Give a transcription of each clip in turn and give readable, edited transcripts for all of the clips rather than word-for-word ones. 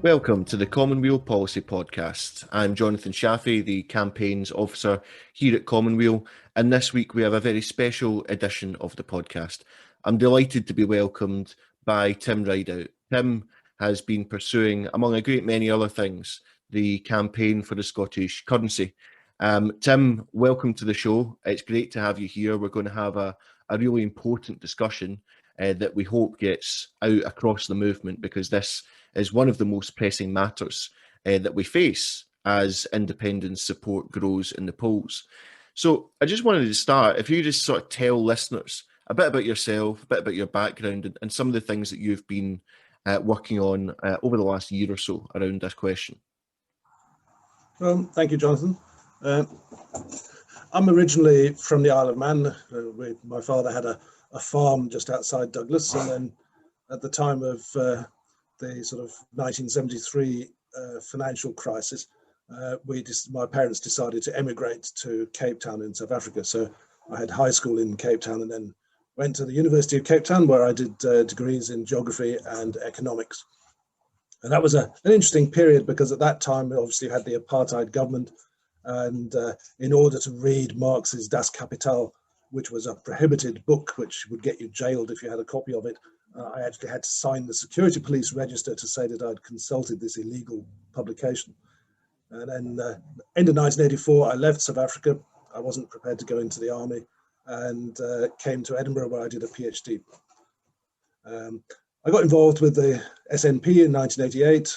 Welcome to the Common Weal Policy Podcast. I'm Jonathon Shafi, the Campaigns Officer here at Common Weal, and this week we have a very special edition of the podcast. I'm delighted to be welcomed by Tim Rideout. Tim has been pursuing, among a great many other things, the campaign for the Scottish currency. Tim, welcome to the show. It's great to have you here. We're going to have a really important discussion that we hope gets out across the movement, because this is one of the most pressing matters that we face as independence support grows in the polls. So I just wanted to start, if you just sort of tell listeners a bit about yourself, a bit about your background, and some of the things that you've been working on over the last year or so around this question. Thank you, Jonathan. I'm originally from the Isle of Man. My father had a farm just outside Douglas, and then at the time of the sort of 1973 financial crisis, my parents decided to emigrate to Cape Town in South Africa. So I had high school in Cape Town and then went to the University of Cape Town, where I did degrees in geography and economics. And that was an interesting period, because at that time we obviously had the apartheid government, and in order to read Marx's Das Kapital, which was a prohibited book which would get you jailed if you had a copy of it, I actually had to sign the security police register to say that I'd consulted this illegal publication. And then end of 1984, I left South Africa. I wasn't prepared to go into the army, and came to Edinburgh, where I did a PhD. I got involved with the SNP in 1988,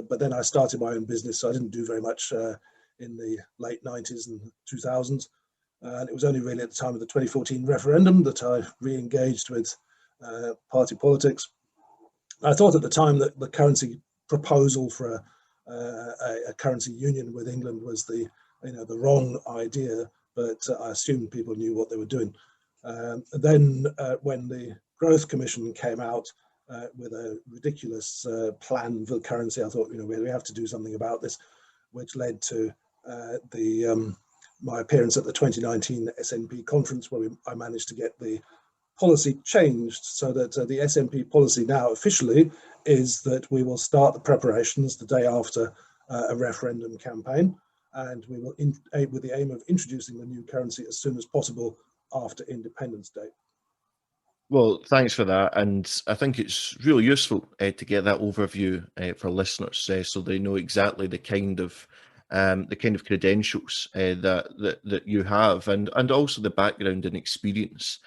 but then I started my own business, so I didn't do very much in the late 90s and 2000s. And it was only really at the time of the 2014 referendum that I re-engaged with party politics. I thought at the time that the currency proposal for a currency union with England was the wrong idea, but I assumed people knew what they were doing. Then when the Growth Commission came out with a ridiculous plan for the currency, I thought, we have to do something about this, which led to my appearance at the 2019 SNP conference, where I managed to get the policy changed, so that the SNP policy now officially is that we will start the preparations the day after a referendum campaign, and we will, with the aim of introducing the new currency as soon as possible after Independence Day. Well, thanks for that, and I think it's really useful to get that overview for listeners, so they know exactly the kind of credentials that you have, and also the background and experience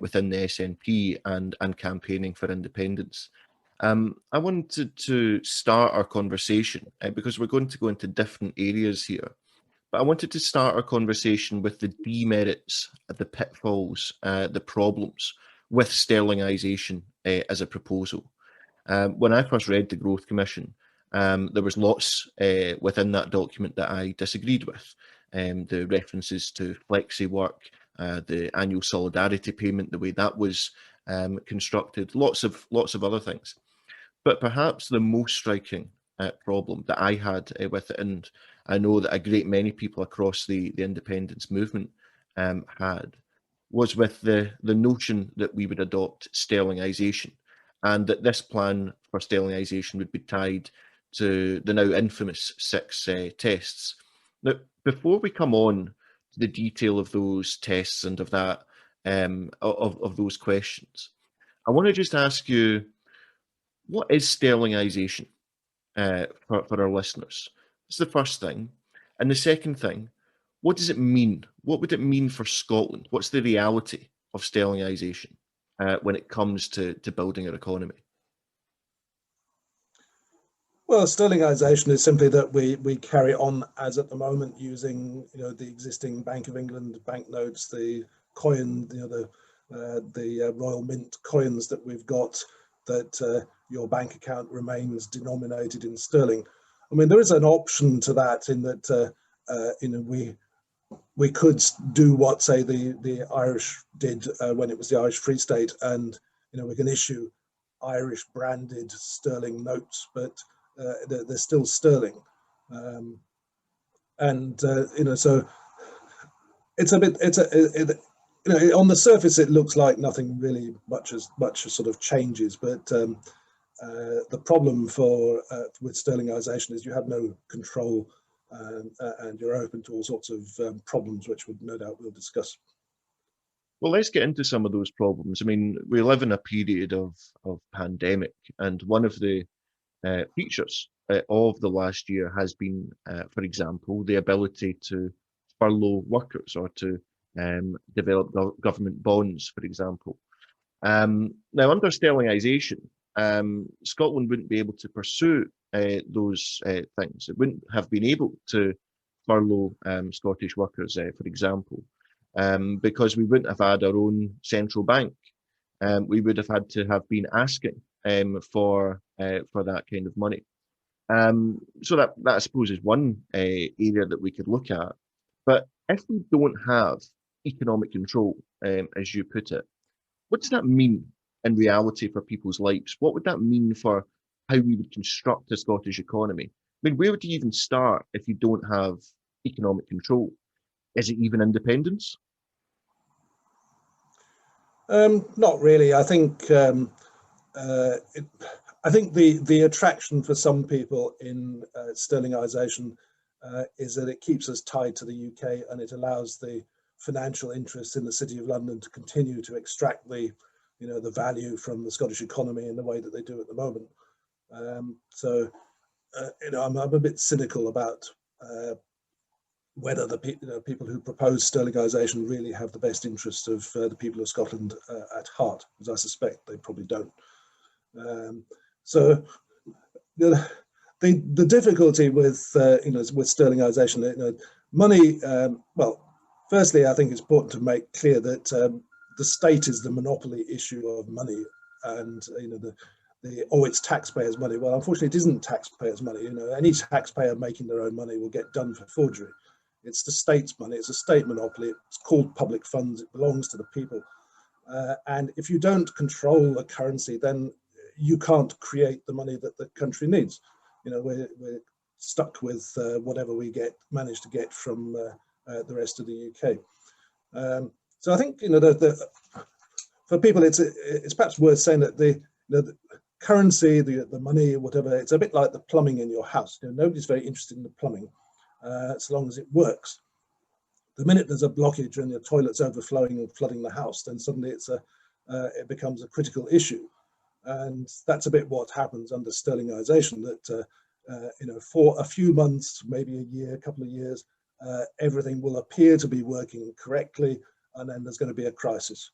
within the SNP and campaigning for independence. I wanted to start our conversation because we're going to go into different areas here, but I wanted to start our conversation with the demerits, the pitfalls, the problems with sterlingisation as a proposal. When I first read the Growth Commission, there was lots within that document that I disagreed with. The references to flexi work, the annual solidarity payment, the way that was constructed, lots of other things. But perhaps the most striking problem that I had with it, and I know that a great many people across the independence movement had, was with the notion that we would adopt sterlingisation, and that this plan for sterlingisation would be tied to the now infamous 6 tests. Now, before we come on to the detail of those tests and of that of those questions, I want to just ask you, what is sterlingisation for our listeners? That's the first thing. And the second thing, what does it mean? What would it mean for Scotland? What's the reality of sterlingisation when it comes to building our economy? Well, sterlingisation is simply that we carry on as at the moment using the existing Bank of England banknotes, the coin, the Royal Mint coins that we've got, that your bank account remains denominated in sterling. I mean, there is an option to that, in that we could do what, say, the Irish did when it was the Irish Free State, and we can issue Irish branded sterling notes, but they're still sterling, so it's a bit. On the surface it looks like nothing really much sort of changes, but The problem with sterlingisation is you have no control, and you're open to all sorts of problems, which no doubt we'll discuss. Well, let's get into some of those problems. I mean, we live in a period of pandemic, and one of the features of the last year has been, for example, the ability to furlough workers or to develop government bonds, for example. Now, under sterlingisation, Scotland wouldn't be able to pursue those things. It wouldn't have been able to furlough Scottish workers, for example, because we wouldn't have had our own central bank. We would have had to have been asking for that kind of money. So that I suppose is one area that we could look at. But if we don't have economic control, as you put it, what does that mean in reality for people's lives? What would that mean for how we would construct a Scottish economy? I mean, where would you even start if you don't have economic control? Is it even independence? Not really. I think I think the attraction for some people in sterlingisation is that it keeps us tied to the UK, and it allows the financial interests in the City of London to continue to extract the value from the Scottish economy in the way that they do at the moment. So I'm a bit cynical about whether the people who propose sterlingisation really have the best interests of the people of Scotland at heart, as I suspect they probably don't. So the difficulty with with sterlingisation, money. Well, firstly, I think it's important to make clear that the state is the monopoly issue of money, and it's taxpayers' money. Well, unfortunately, it isn't taxpayers' money. Any taxpayer making their own money will get done for forgery. It's the state's money. It's a state monopoly. It's called public funds. It belongs to the people. And if you don't control a currency, then you can't create the money that the country needs. We're stuck with whatever we manage to get from the rest of the UK. So I think for people, it's perhaps worth saying that the currency, the money, whatever, it's a bit like the plumbing in your house. Nobody's very interested in the plumbing, as long as it works. The minute there's a blockage and your toilet's overflowing and flooding the house, then suddenly it becomes a critical issue. And that's a bit what happens under sterlingisation, that for a few months, maybe a year, a couple of years, everything will appear to be working correctly, and then there's going to be a crisis.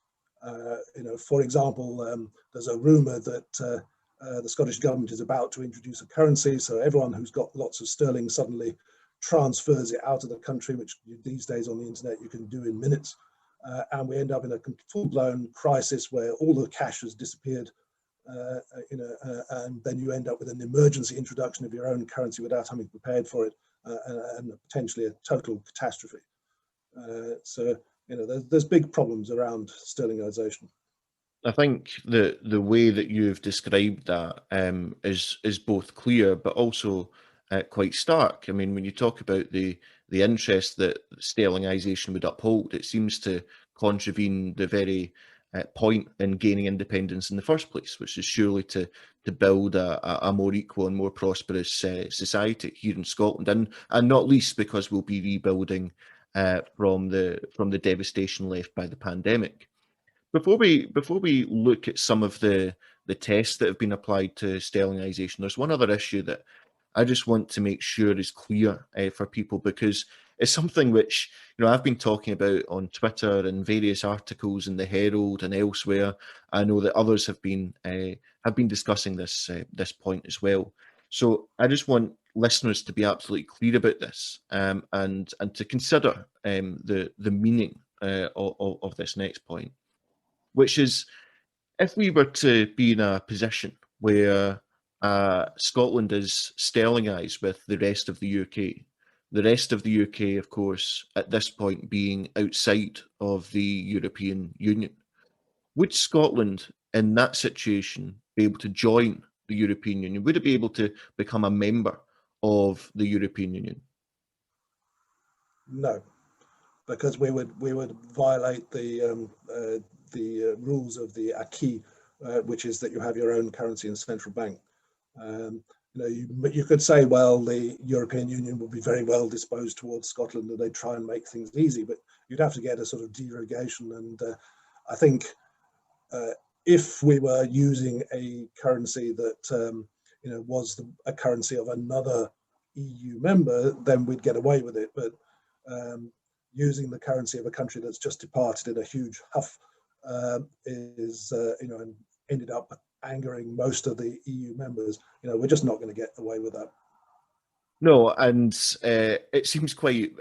For example, there's a rumour that the Scottish government is about to introduce a currency, so everyone who's got lots of sterling suddenly transfers it out of the country, which these days on the internet you can do in minutes, and we end up in a full-blown crisis where all the cash has disappeared. And then you end up with an emergency introduction of your own currency without having prepared for it, and potentially a total catastrophe. So there's big problems around sterlingisation. I think the way that you've described that is both clear but also quite stark. I mean, when you talk about the interest that sterlingisation would uphold, it seems to contravene the very point in gaining independence in the first place, which is surely to build a more equal and more prosperous society here in Scotland, and not least because we'll be rebuilding from the devastation left by the pandemic. Before we look at some of the tests that have been applied to sterlingisation, there's one other issue that I just want to make sure is clear for people, because it's something which I've been talking about on Twitter and various articles in the Herald and elsewhere. I know that others have been discussing this point as well. So I just want listeners to be absolutely clear about this, and to consider the meaning of this next point, which is, if we were to be in a position where Scotland is sterlingised with the rest of the UK, the rest of the UK, of course, at this point being outside of the European Union, would Scotland, in that situation, be able to join the European Union? Would it be able to become a member of the European Union? No, because we would violate the rules of the acquis which is that you have your own currency and central bank. You could say, well, the European Union would be very well disposed towards Scotland and they'd try and make things easy, but you'd have to get a sort of derogation. And I think if we were using a currency that was a currency of another EU member, then we'd get away with it. But using the currency of a country that's just departed in a huge huff and ended up angering most of the EU members. We're just not going to get away with that. No, and it seems quite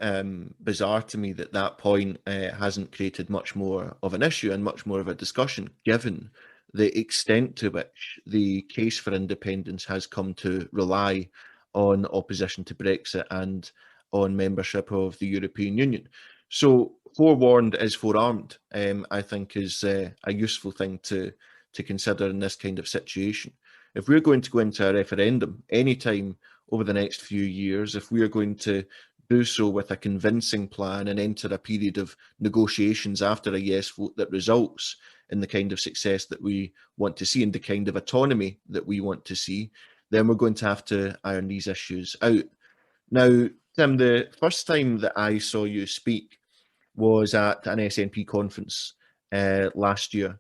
bizarre to me that that point hasn't created much more of an issue and much more of a discussion, given the extent to which the case for independence has come to rely on opposition to Brexit and on membership of the European Union. So forewarned is forearmed, I think, is a useful thing to consider in this kind of situation. If we're going to go into a referendum anytime over the next few years, if we are going to do so with a convincing plan and enter a period of negotiations after a yes vote that results in the kind of success that we want to see and the kind of autonomy that we want to see, then we're going to have to iron these issues out. Now, Tim, the first time that I saw you speak was at an SNP conference last year.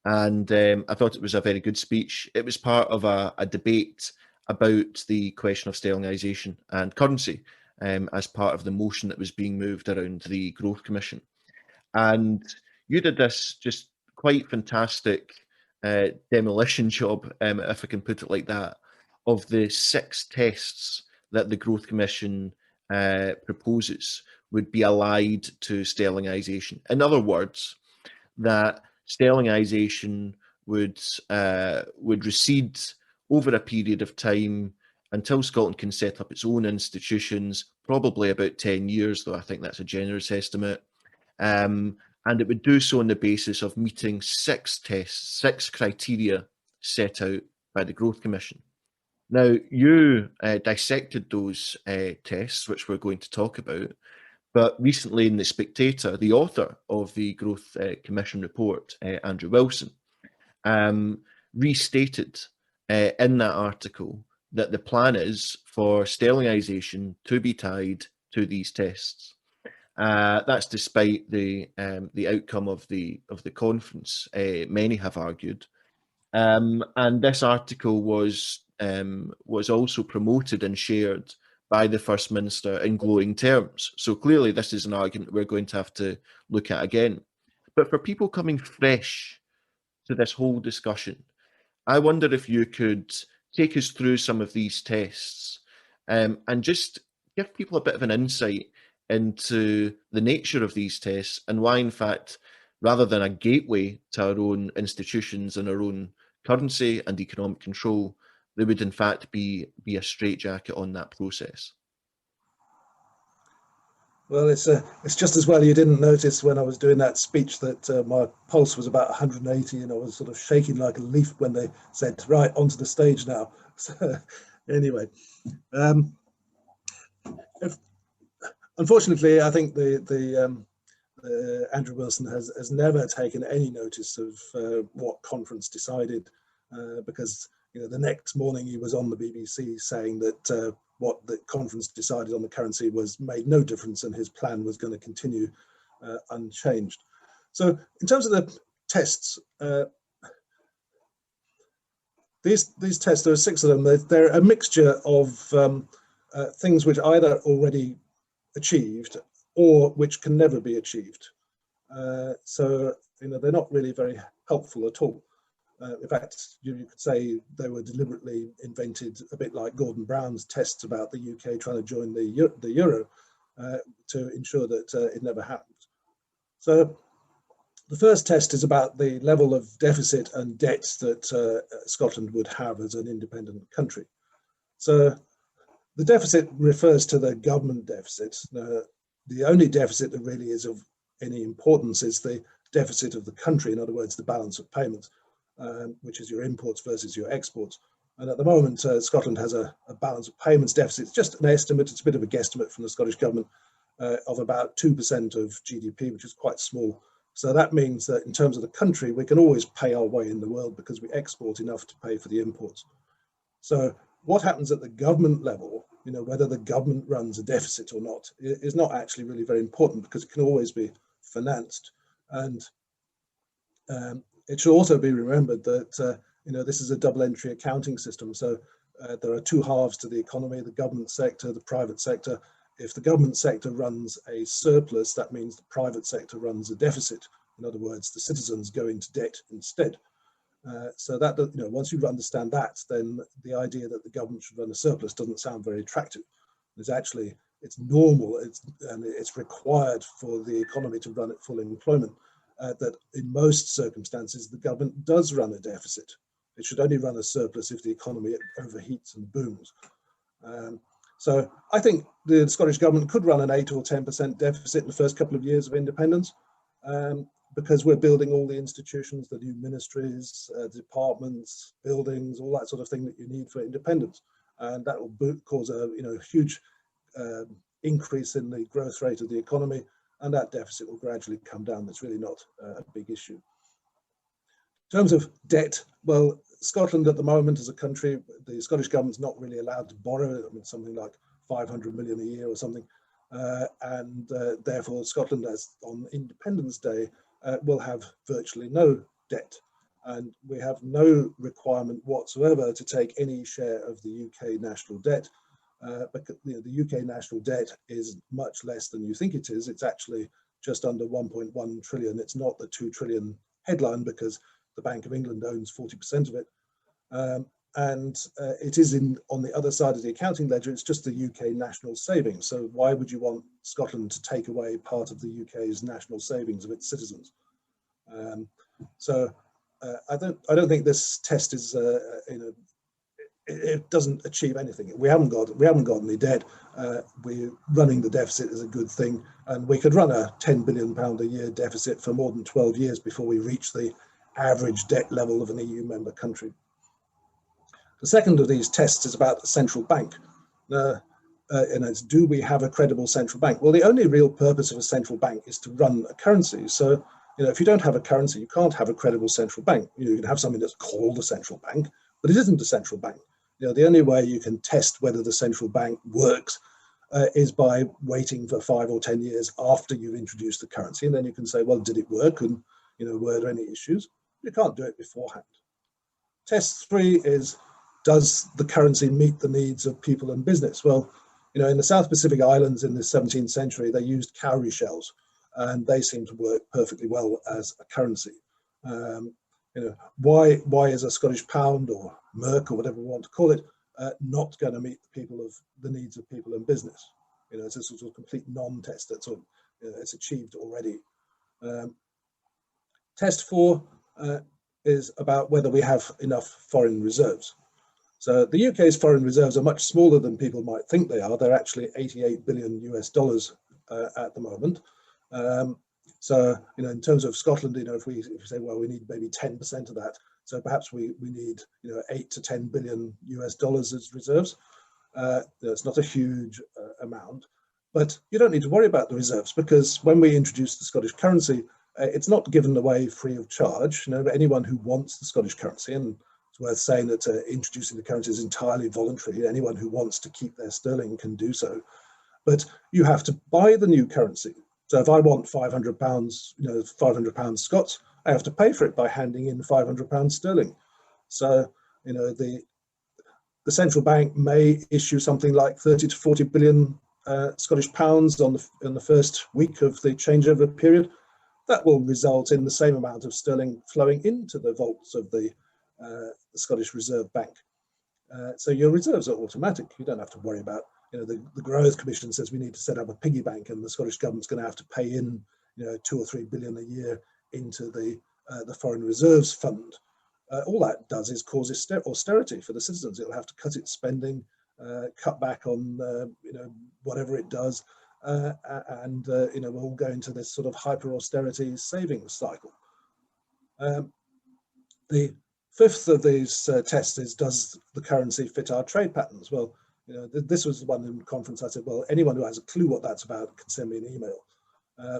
And I thought it was a very good speech. It was part of a debate about the question of sterlingisation and currency as part of the motion that was being moved around the Growth Commission. And you did this just quite fantastic demolition job, if I can put it like that, of the 6 tests that the Growth Commission proposes would be allied to sterlingisation. In other words, that sterlingisation would recede over a period of time until Scotland can set up its own institutions, probably about 10 years, though I think that's a generous estimate. And it would do so on the basis of meeting 6 tests, 6 criteria set out by the Growth Commission. Now, you dissected those tests, which we're going to talk about, but recently in The Spectator, the author of the Growth Commission report, Andrew Wilson, restated in that article that the plan is for sterlingisation to be tied to these tests. That's despite the outcome of the conference. Many have argued, and this article was also promoted and shared by the First Minister in glowing terms. So clearly this is an argument we're going to have to look at again. But for people coming fresh to this whole discussion, I wonder if you could take us through some of these tests and just give people a bit of an insight into the nature of these tests and why, in fact, rather than a gateway to our own institutions and our own currency and economic control, there would in fact be a straitjacket on that process. Well, it's just as well you didn't notice when I was doing that speech that my pulse was about 180 and I was sort of shaking like a leaf when they said, right, onto the stage now. So anyway, unfortunately, I think the Andrew Wilson has never taken any notice of what conference decided because the next morning he was on the BBC saying that what the conference decided on the currency made no difference and his plan was going to continue unchanged. So in terms of the tests, these tests, there are 6 of them. They're a mixture of things which either already achieved or which can never be achieved. So they're not really very helpful at all. In fact, you could say they were deliberately invented a bit like Gordon Brown's tests about the UK trying to join the euro to ensure that it never happened. So the first test is about the level of deficit and debt that Scotland would have as an independent country. So the deficit refers to the government deficit. The only deficit that really is of any importance is the deficit of the country, in other words, the balance of payments. Which is your imports versus your exports. And at the moment, Scotland has a balance of payments deficit. It's just an estimate, it's a bit of a guesstimate from the Scottish government of about 2% of GDP, which is quite small. So that means that in terms of the country, we can always pay our way in the world because we export enough to pay for the imports. So what happens at the government level, whether the government runs a deficit or not, is not actually really very important because it can always be financed. And it should also be remembered that this is a double entry accounting system. So there are two halves to the economy: the government sector, the private sector. If the government sector runs a surplus, that means the private sector runs a deficit. In other words, the citizens go into debt instead. So that, once you understand that, then the idea that the government should run a surplus doesn't sound very attractive. It's normal, and it's required for the economy to run at full employment, that in most circumstances, the government does run a deficit. It should only run a surplus if the economy overheats and booms. So I think the Scottish government could run an 8 or 10% deficit in the first couple of years of independence, because we're building all the institutions, the new ministries, departments, buildings, all that sort of thing that you need for independence. And that will cause a huge increase in the growth rate of the economy, and that deficit will gradually come down. That's really not a big issue. In terms of debt, well, Scotland at the moment as a country, the Scottish government's not really allowed to borrow. I mean, something like 500 million a year or something. And therefore, Scotland, as on Independence Day, will have virtually no debt. And we have no requirement whatsoever to take any share of the UK national debt. Because the UK national debt is much less than you think it is. It's actually just under 1.1 trillion. It's not the 2 trillion headline because the Bank of England owns 40% of it. And it is on the other side of the accounting ledger. It's just the UK national savings. So why would you want Scotland to take away part of the UK's national savings of its citizens? I don't think this test is it doesn't achieve anything. We haven't got any debt. We're running the deficit is a good thing, and we could run a £10 billion a year deficit for more than 12 years before we reach the average debt level of an EU member country. The second of these tests is about the central bank. And it's, do we have a credible central bank? Well, the only real purpose of a central bank is to run a currency. So, if you don't have a currency, you can't have a credible central bank. You can have something that's called a central bank, but it isn't a central bank. The only way you can test whether the central bank works is by waiting for 5 or 10 years after you've introduced the currency. And then you can say, well, did it work? And, were there any issues? You can't do it beforehand. Test 3 is, does the currency meet the needs of people and business? Well, in the South Pacific Islands in the 17th century, they used cowrie shells, and they seem to work perfectly well as a currency. Why is a Scottish pound or merc or whatever we want to call it not going to meet the needs of people and business? It's a sort of complete non-test that's it's achieved already. Test 4 is about whether we have enough foreign reserves. So the UK's foreign reserves are much smaller than people might think they are. They're actually $88 billion at the moment. So, in terms of Scotland, if we say, well, we need maybe 10% of that, so perhaps we need, 8 to 10 billion US dollars as reserves. It's not a huge amount, but you don't need to worry about the reserves, because when we introduce the Scottish currency, it's not given away free of charge. Anyone who wants the Scottish currency, and it's worth saying that introducing the currency is entirely voluntary. Anyone who wants to keep their sterling can do so, but you have to buy the new currency. So if I want £500, £500 Scots, I have to pay for it by handing in £500 sterling. So, the central bank may issue something like 30 to 40 billion Scottish pounds in the first week of the changeover period. That will result in the same amount of sterling flowing into the vaults of the Scottish Reserve Bank. So your reserves are automatic. You don't have to worry about. The Growth Commission says we need to set up a piggy bank, and the Scottish government's going to have to pay in, 2 or 3 billion a year into the Foreign Reserves Fund. All that does is cause austerity for the citizens. It'll have to cut its spending, cut back on, whatever it does, and we'll all go into this sort of hyper austerity savings cycle. The fifth of these tests is, does the currency fit our trade patterns? Well, this was the one in conference I said, well, anyone who has a clue what that's about can send me an email,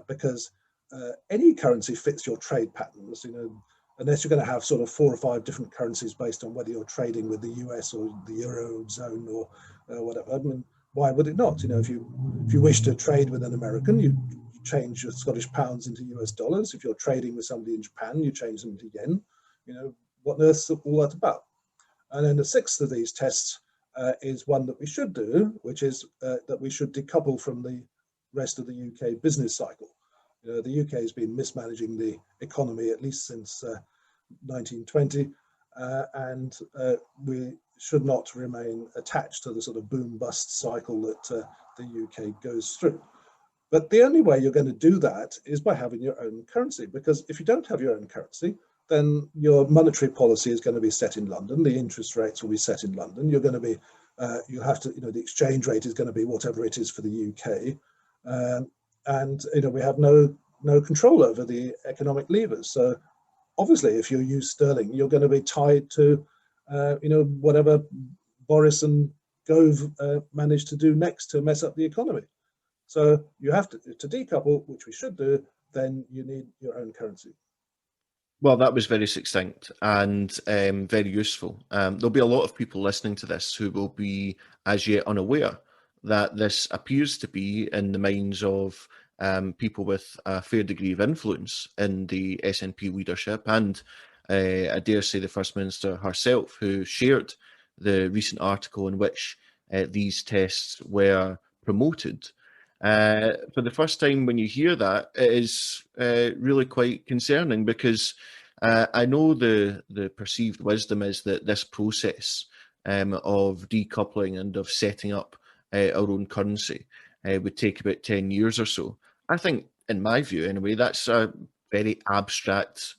because any currency fits your trade patterns, unless you're going to have sort of 4 or 5 different currencies based on whether you're trading with the US or the Eurozone or whatever. I mean, why would it not? If you wish to trade with an American, you change your Scottish pounds into US dollars. If you're trading with somebody in Japan, you change them to yen. What on earth is all that about? And then the 6th of these tests is one that we should do, which is that we should decouple from the rest of the UK business cycle. The UK has been mismanaging the economy at least since 1920, and we should not remain attached to the sort of boom-bust cycle that the UK goes through. But the only way you're going to do that is by having your own currency, because if you don't have your own currency, then your monetary policy is going to be set in London. The interest rates will be set in London. You're going to be, you have to, the exchange rate is going to be whatever it is for the UK. And we have no control over the economic levers. So obviously, if you use sterling, you're going to be tied to whatever Boris and Gove manage to do next to mess up the economy. So you have to decouple, which we should do. Then you need your own currency. Well, that was very succinct and very useful. There'll be a lot of people listening to this who will be as yet unaware that this appears to be in the minds of people with a fair degree of influence in the SNP leadership, and I dare say the First Minister herself, who shared the recent article in which these tests were promoted. For the first time, when you hear that, it is really quite concerning, because I know the perceived wisdom is that this process of decoupling and of setting up our own currency would take about 10 years or so. I think, in my view anyway, that's a very abstract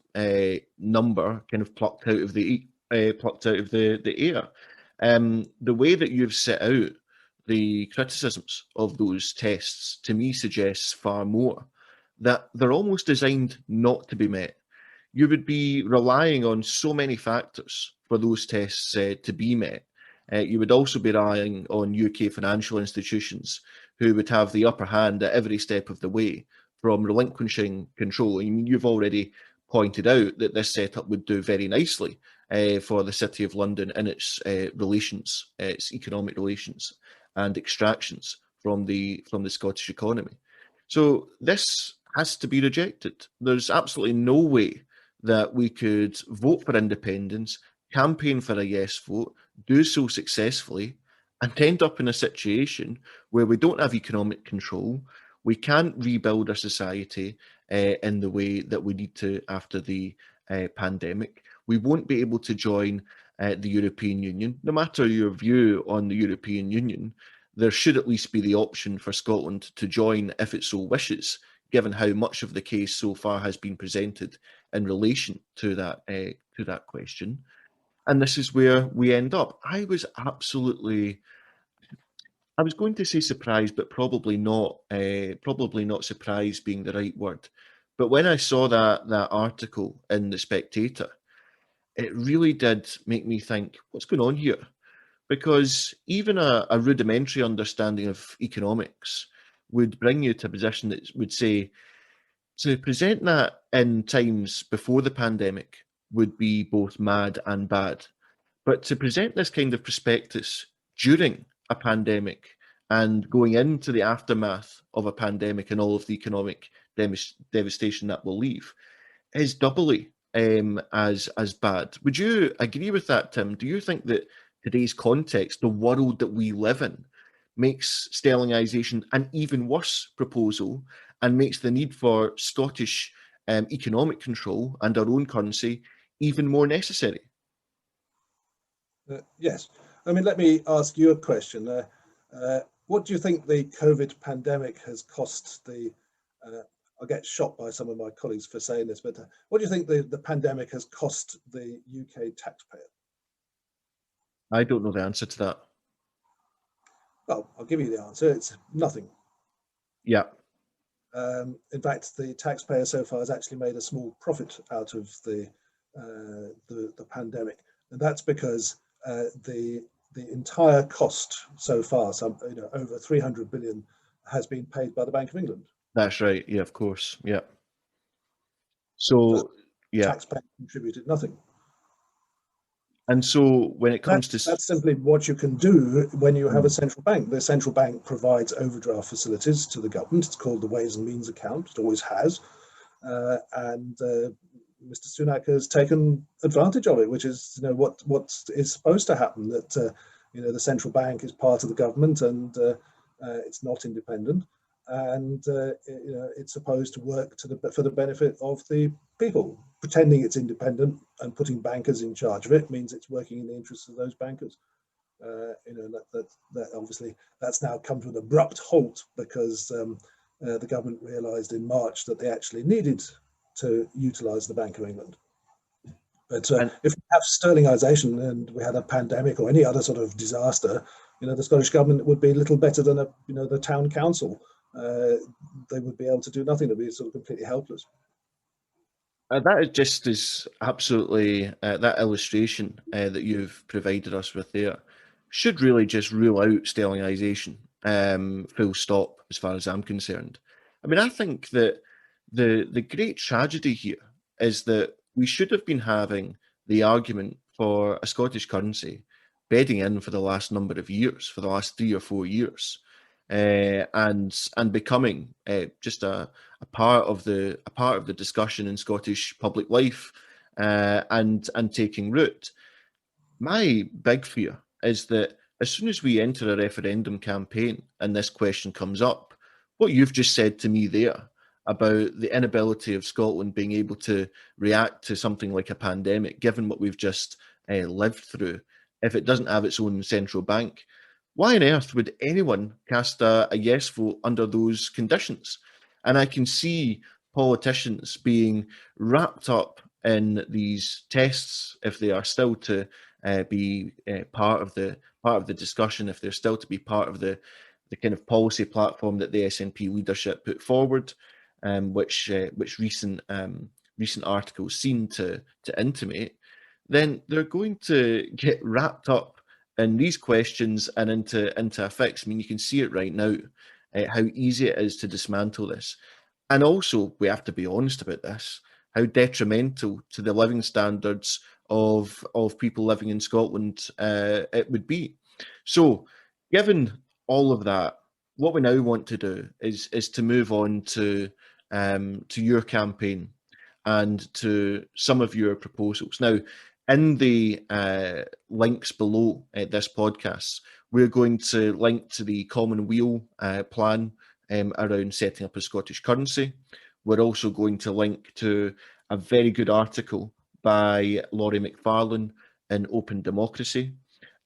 number, kind of plucked out of the air. The way that you've set out the criticisms of those tests, to me, suggests far more that they're almost designed not to be met. You would be relying on so many factors for those tests to be met. You would also be relying on UK financial institutions who would have the upper hand at every step of the way from relinquishing control. I mean, you've already pointed out that this setup would do very nicely for the City of London in its relations, its economic relations and extractions from the Scottish economy. So this has to be rejected. There's absolutely no way that we could vote for independence, campaign for a yes vote, do so successfully, and end up in a situation where we don't have economic control, we can't rebuild our society in the way that we need to after the pandemic. We won't be able to join the European Union. No matter your view on the European Union, there should at least be the option for Scotland to join if it so wishes, given how much of the case so far has been presented in relation to that question. And this is where we end up. I was going to say surprised, but probably not surprised being the right word. But when I saw that article in The Spectator, it really did make me think, what's going on here? Because even a rudimentary understanding of economics would bring you to a position that would say, to present that in times before the pandemic would be both mad and bad. But to present this kind of prospectus during a pandemic and going into the aftermath of a pandemic and all of the economic devastation that will leave is doubly as bad. Would you agree with that, Tim? Do you think that today's context, the world that we live in, makes sterlingisation an even worse proposal and makes the need for Scottish economic control and our own currency even more necessary? Yes. I mean, let me ask you a question. What do you think the COVID pandemic has cost the, I'll get shot by some of my colleagues for saying this, but what do you think the pandemic has cost the UK taxpayer? I don't know the answer to that. Well, I'll give you the answer. It's nothing. Yeah. In fact, the taxpayer so far has actually made a small profit out of the pandemic, and that's because the entire cost so far, over 300 billion, has been paid by the Bank of England. That's right. Yeah, of course. Yeah. So yeah, taxpayer contributed nothing. and so when it comes to That's simply what you can do when you have a Mm. central bank. The central bank provides overdraft facilities to the government. It's called the Ways and Means account. It always has. And Mr. Sunak has taken advantage of it, which is what is supposed to happen. That the central bank is part of the government and it's not independent, and it's supposed to work for the benefit of the people. Pretending it's independent and putting bankers in charge of it means it's working in the interests of those bankers. That obviously that's now come to an abrupt halt because the government realised in March that they actually needed to utilise the Bank of England. But and if we have sterlingisation and we had a pandemic or any other sort of disaster, the Scottish government would be little better than the town council. They would be able to do nothing. They'd be sort of completely helpless. that is just as absolutely that illustration that you've provided us with there should really just rule out sterlingisation, full stop, as far as I'm concerned. I mean, I think that the great tragedy here is that we should have been having the argument for a Scottish currency bedding in for the last number of years, for the last 3 or 4 years, and becoming just a part of the discussion in Scottish public life, and taking root. My big fear is that as soon as we enter a referendum campaign and this question comes up, what you've just said to me there about the inability of Scotland being able to react to something like a pandemic, given what we've just lived through, if it doesn't have its own central bank, why on earth would anyone cast a yes vote under those conditions? And I can see politicians being wrapped up in these tests, if they are still to be part of the discussion, if they're still to be part of the kind of policy platform that the SNP leadership put forward, which recent articles seem to intimate, then they're going to get wrapped up in these questions and into a fix. I mean, you can see it right now, how easy it is to dismantle this. And also, we have to be honest about this, how detrimental to the living standards of people living in Scotland it would be. So, given all of that, what we now want to do is to move on to your campaign and to some of your proposals. Now, in the links below this podcast, we're going to link to the Common Weal plan around setting up a Scottish currency. We're also going to link to a very good article by Laurie McFarlane in Open Democracy,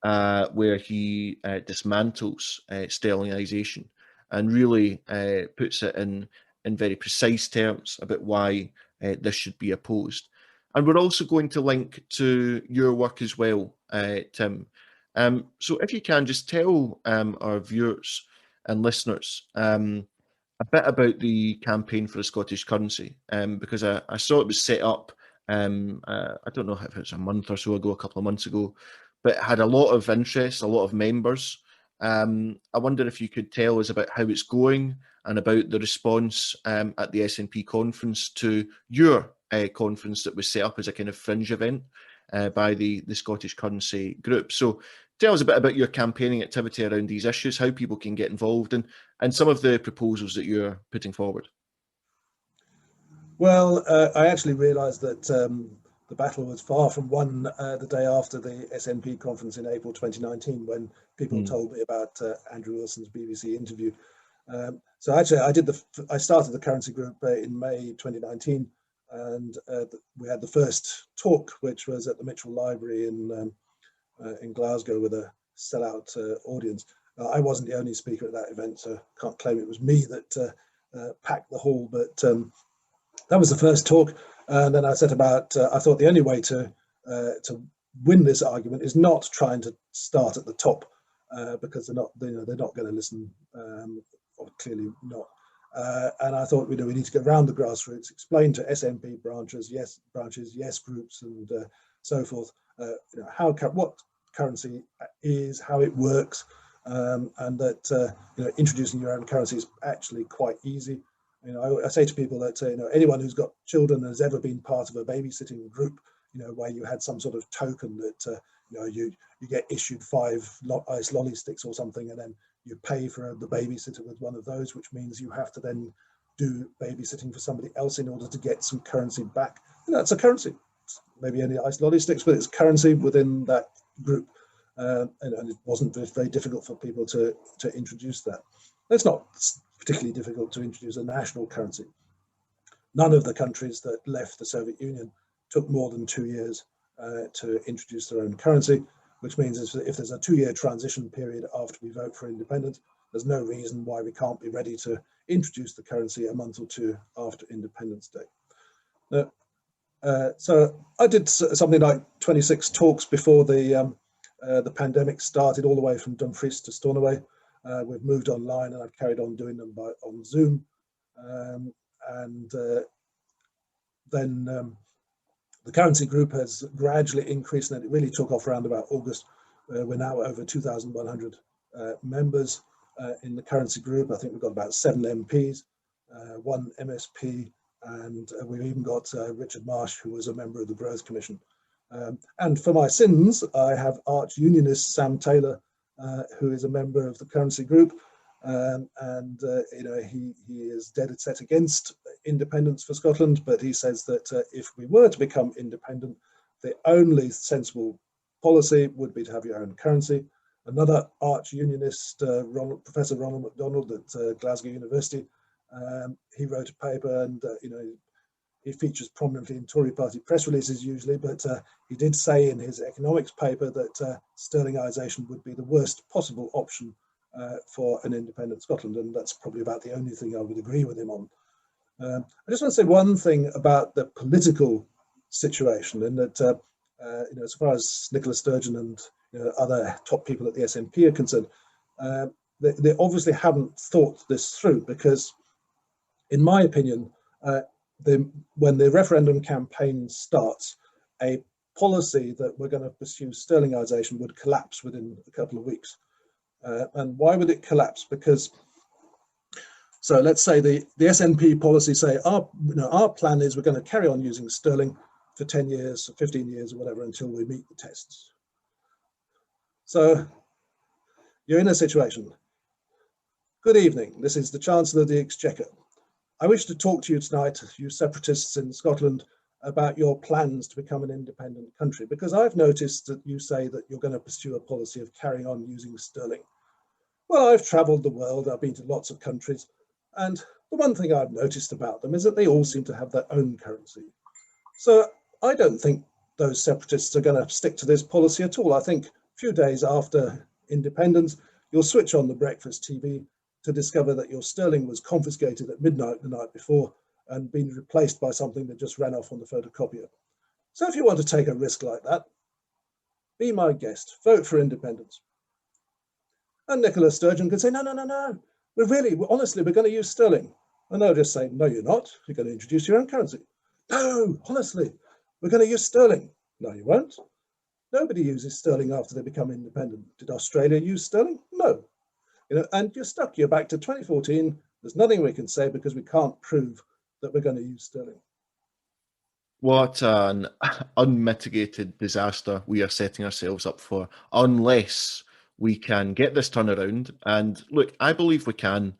where he dismantles sterlingisation and really puts it in very precise terms about why this should be opposed. And we're also going to link to your work as well, Tim. So if you can just tell our viewers and listeners a bit about the campaign for the Scottish currency, because I saw it was set up, I don't know if it's a month or so ago, a couple of months ago, but it had a lot of interest, a lot of members. I wonder if you could tell us about how it's going and about the response at the SNP conference to your conference that was set up as a kind of fringe event by the Scottish Currency Group. So tell us a bit about your campaigning activity around these issues, how people can get involved, and some of the proposals that you're putting forward. Well, I actually realised that the battle was far from won the day after the SNP conference in April 2019, when people told me about Andrew Wilson's BBC interview. So actually, I started the currency group in May 2019, and we had the first talk, which was at the Mitchell Library in Glasgow with a sellout audience. I wasn't the only speaker at that event, so can't claim it was me that packed the hall, but that was the first talk. And then I set about, I thought the only way to win this argument is not trying to start at the top, because they're not going to listen, or clearly not. And I thought, we need to go around the grassroots, explain to SNP branches, yes groups, and so forth, what currency is, how it works, and that introducing your own currency is actually quite easy. I say to people that anyone who's got children has ever been part of a babysitting group, where you had some sort of token that you get issued 5 ice lolly sticks or something, and then you pay for the babysitter with one of those, which means you have to then do babysitting for somebody else in order to get some currency back. It's a currency. It's maybe only ice lolly sticks, but it's currency within that group. And it wasn't very difficult for people to introduce that. It's not particularly difficult to introduce a national currency. None of the countries that left the Soviet Union took more than 2 years to introduce their own currency, which means if there's a 2-year transition period after we vote for independence, there's no reason why we can't be ready to introduce the currency a month or 2 after Independence Day. So I did something like 26 talks before the pandemic started, all the way from Dumfries to Stornoway. We've moved online, and I've carried on doing them on Zoom. Then the currency group has gradually increased, and it really took off around about August. We're now over 2,100 members in the currency group. I think we've got about 7 MPs, 1 MSP, and we've even got Richard Marsh, who was a member of the Growth Commission. And for my sins, I have arch unionist Sam Taylor, who is a member of the currency group. He is dead set against independence for Scotland, but he says that if we were to become independent, the only sensible policy would be to have your own currency. Another arch unionist, Professor Ronald MacDonald at Glasgow University, he wrote a paper, and he features prominently in Tory party press releases usually, but he did say in his economics paper that sterlingisation would be the worst possible option for an independent Scotland, and that's probably about the only thing I would agree with him on. I just want to say one thing about the political situation, in that as far as Nicola Sturgeon and other top people at the SNP are concerned, they obviously haven't thought this through, because in my opinion, when the referendum campaign starts, a policy that we're going to pursue sterlingisation would collapse within a couple of weeks. And why would it collapse? Because, so let's say the SNP policy say, our plan is we're going to carry on using sterling for 10 years, or 15 years, or whatever, until we meet the tests. So you're in a situation. Good evening, this is the Chancellor of the Exchequer. I wish to talk to you tonight, you separatists in Scotland, about your plans to become an independent country, because I've noticed that you say that you're going to pursue a policy of carrying on using sterling. Well, I've travelled the world, I've been to lots of countries, and the one thing I've noticed about them is that they all seem to have their own currency. So I don't think those separatists are going to stick to this policy at all. I think a few days after independence, you'll switch on the breakfast TV to discover that your sterling was confiscated at midnight the night before and been replaced by something that just ran off on the photocopier. So if you want to take a risk like that, be my guest, vote for independence. And Nicola Sturgeon could say, no, honestly, we're going to use sterling. And they'll just say, no, you're not. You're going to introduce your own currency. No, honestly, we're going to use sterling. No, you won't. Nobody uses sterling after they become independent. Did Australia use sterling? No. And you're stuck. You're back to 2014. There's nothing we can say because we can't prove that we're going to use sterling. What an unmitigated disaster we are setting ourselves up for, unless we can get this turnaround. And look, I believe we can.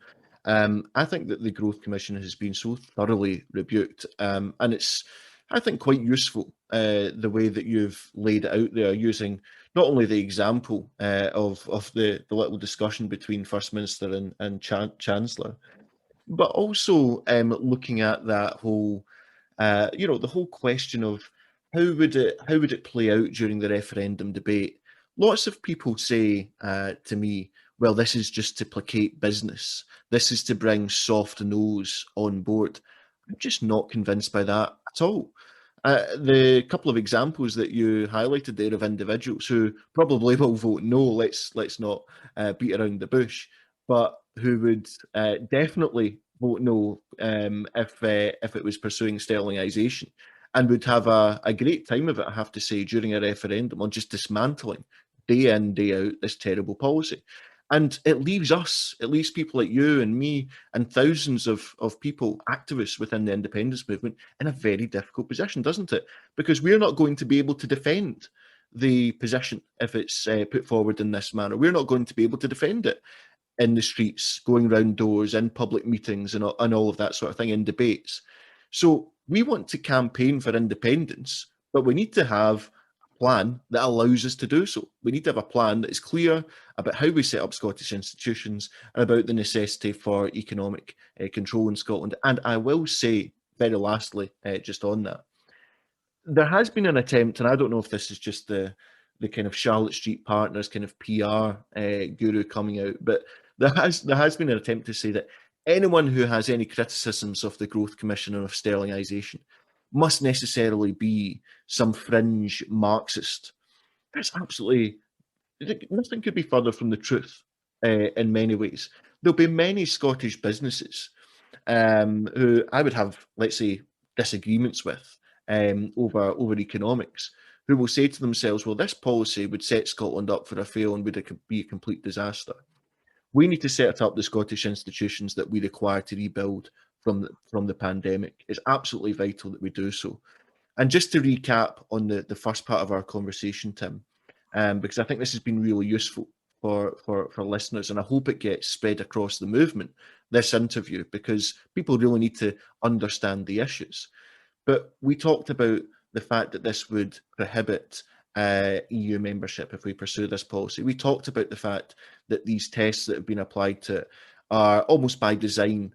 I think that the Growth Commission has been so thoroughly rebuked, and it's, I think, quite useful the way that you've laid it out there, using not only the example of the little discussion between First Minister and Chancellor, but also looking at that whole, the whole question of how would it play out during the referendum debate. Lots of people say to me, well, this is just to placate business. This is to bring soft nose on board. I'm just not convinced by that at all. The couple of examples that you highlighted there of individuals who probably will vote no, let's not beat around the bush, but who would definitely vote no if it was pursuing sterlingisation, and would have a great time of it, I have to say, during a referendum on just dismantling day in, day out this terrible policy. And it leaves us, it leaves people like you and me and thousands of people, activists within the independence movement, in a very difficult position, doesn't it? Because we're not going to be able to defend the position if it's put forward in this manner. We're not going to be able to defend it in the streets, going round doors, in public meetings, and all of that sort of thing, in debates. So we want to campaign for independence, but we need to have a plan that allows us to do so. We need to have a plan that is clear about how we set up Scottish institutions and about the necessity for economic control in Scotland. And I will say, very lastly, just on that, there has been an attempt, and I don't know if this is just the kind of Charlotte Street Partners kind of PR guru coming out, but there has been an attempt to say that anyone who has any criticisms of the Growth Commission and of Sterlingisation must necessarily be some fringe Marxist. That's absolutely nothing could be further from the truth in many ways. There'll be many Scottish businesses who I would have, let's say, disagreements with over economics, who will say to themselves, well, this policy would set Scotland up for a fail and would be a complete disaster. We need to set up the Scottish institutions that we require to rebuild from the pandemic. It's absolutely vital that we do so. And just to recap on the first part of our conversation, Tim, because I think this has been really useful for listeners, and I hope it gets spread across the movement, this interview, because people really need to understand the issues. But we talked about the fact that this would prohibit EU membership if we pursue this policy. We talked about the fact that these tests that have been applied to it are almost by design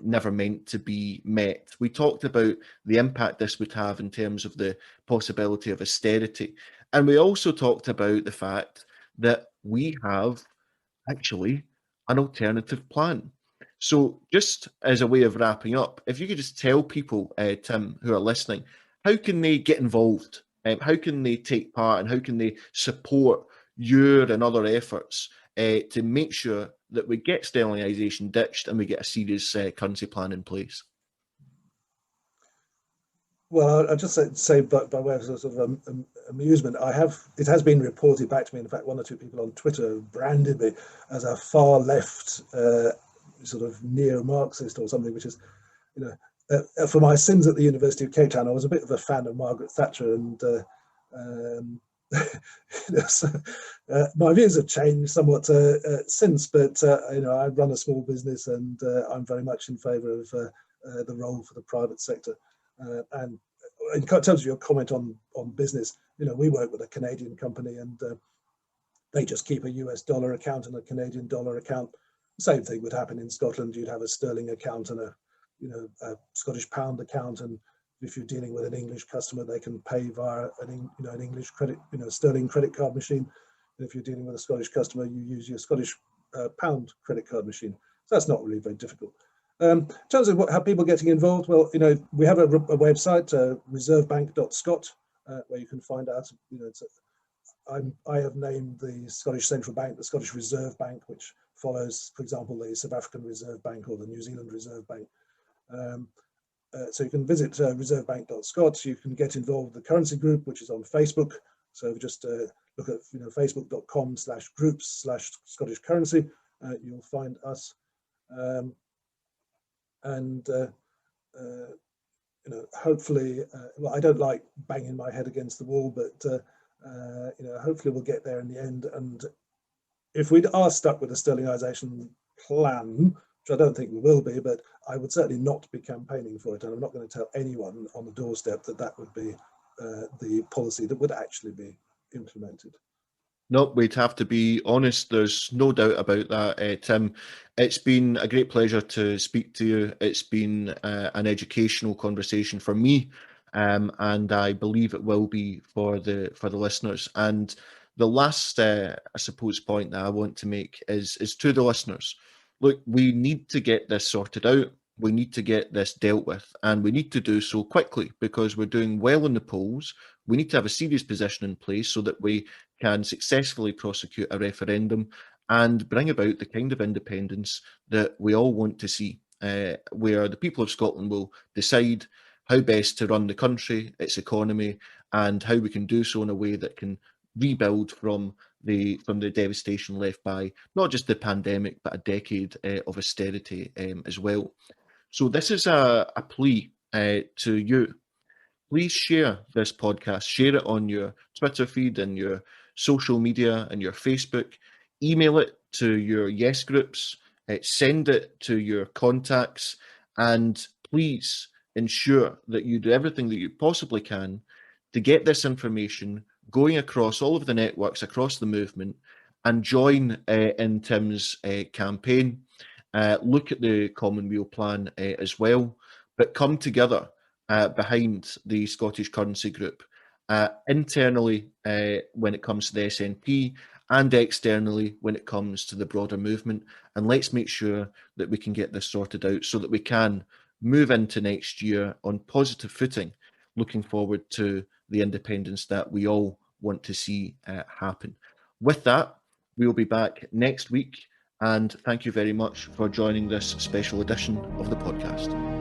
never meant to be met. We talked about the impact this would have in terms of the possibility of austerity. And we also talked about the fact that we have actually an alternative plan. So just as a way of wrapping up, if you could just tell people, Tim, who are listening, how can they get involved? How can they take part, and how can they support your and other efforts to make sure that we get sterlingisation ditched and we get a serious currency plan in place? Well, I'll just say by way of sort of amusement, it has been reported back to me. In fact, one or two people on Twitter branded me as a far left, sort of neo-Marxist or something, which is, for my sins at the University of Cape Town, I was a bit of a fan of Margaret Thatcher, and my views have changed somewhat since. But I run a small business, and I'm very much in favour of the role for the private sector. And in terms of your comment on business, we work with a Canadian company, and they just keep a US dollar account and a Canadian dollar account. Same thing would happen in Scotland. You'd have a sterling account and a Scottish pound account, and if you're dealing with an English customer, they can pay via an English credit, sterling credit card machine. And if you're dealing with a Scottish customer, you use your Scottish pound credit card machine. So that's not really very difficult. In terms of how people getting involved, well, we have a website, reservebank.scot, where you can find out. I have named the Scottish Central Bank the Scottish Reserve Bank, which follows, for example, the South African Reserve Bank or the New Zealand Reserve Bank. So you can visit reservebank.scot. You can get involved with the currency group, which is on Facebook. So just look at facebook.com/groups/Scottish currency. You'll find us. Hopefully, well, I don't like banging my head against the wall, but hopefully we'll get there in the end. And if we are stuck with a sterlingisation plan, which I don't think we will be, but I would certainly not be campaigning for it, and I'm not going to tell anyone on the doorstep that would be the policy that would actually be implemented. No, we'd have to be honest. There's no doubt about that, Tim. It's been a great pleasure to speak to you. It's been an educational conversation for me, and I believe it will be for the listeners. And the last, I suppose, point that I want to make is to the listeners. Look, we need to get this sorted out. We need to get this dealt with, and we need to do so quickly because we're doing well in the polls. We need to have a serious position in place so that we can successfully prosecute a referendum and bring about the kind of independence that we all want to see, where the people of Scotland will decide how best to run the country, its economy, and how we can do so in a way that can rebuild from the devastation left by not just the pandemic, but a decade of austerity as well. So this is a plea to you. Please share this podcast. Share it on your Twitter feed and your social media and your Facebook. Email it to your yes groups. Send it to your contacts. And please ensure that you do everything that you possibly can to get this information going across all of the networks, across the movement, and join in Tim's campaign. Look at the Common Weal plan as well, but come together behind the Scottish Currency Group, internally when it comes to the SNP, and externally when it comes to the broader movement. And let's make sure that we can get this sorted out so that we can move into next year on positive footing, looking forward to the independence that we all want to see happen. With that, we will be back next week, and thank you very much for joining this special edition of the podcast.